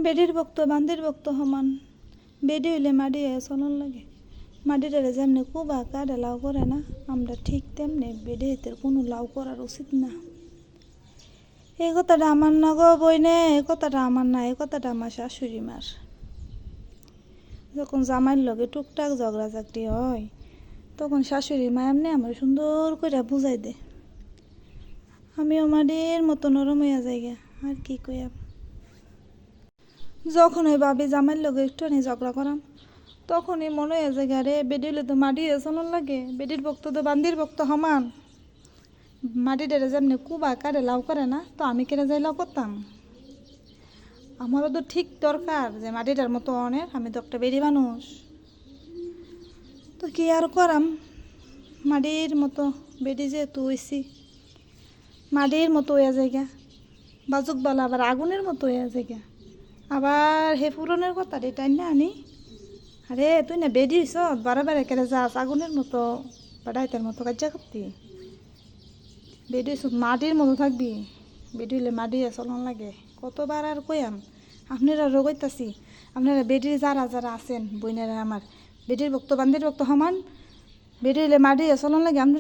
বেডির বক্ত বান্দির বক্ত সমান। বেডি হইলে মাটি চলন লাগে। মাটিটারে যেমনি কুবা কাটে লাউ করে না, আমরা ঠিক তেমনি বেডি হইতে কোনো লাউ করার উচিত না। এই কথাটা আমার না গো বইনে, এই কথাটা আমার না, এই কথাটা আমার শাশুড়ি মার। যখন জামাইয়ের লগে টুকটাক ঝগড়া ঝাকটি হয়, তখন শাশুড়ি মা এমনি আমার সুন্দর করে বুঝাই দে। আমিও মাটির মতো নরম হইয়া যাই গে। আর কি কইয়া, যখন ওই ভাবি জামাইয়ের লগে একটুখানি ঝগড়া করাম, তখনই মনে হয়ে যায় আরে বেডি হলে তো মাটি চলন লাগে। বেডির বক্ত তো বান্দির বক্ত সমান। মাটিটারে যেমনি কুবা কাটে লাউ করে না, তো আমি কেটে যাই লাউ করতাম। আমারও তো ঠিক দরকার যে মাটিটার মতো অনেক, আমি তো একটা বেডি মানুষ। তো কি আর করাম, মাটির মতো বেডি যেহেতু হইছি, মাটির মতো হইয়া যায়গা। বাজুক বালা আবার আগুনের মতো হইয়া যায়গা। আবার হে পুরনের কথা এটাই না আনি, আরে তুই না বেডি হইস, বারে বারে কেটে যাস আগুনের মতো বা ডাইতের মতো কাজা করতি। বেডি হইস মাটির মতো থাকবি। বেডি হইলে মাটি চলন লাগে। কতবার আর কইয়াম, আপনারা রোগাইতাছি। আপনারা বেডির যারা যারা আছেন বইনেরা আমার, বেডির বক্ত বান্দির বক্ত সমান। বেডি হইলে মাটি চলন লাগে। আপনারা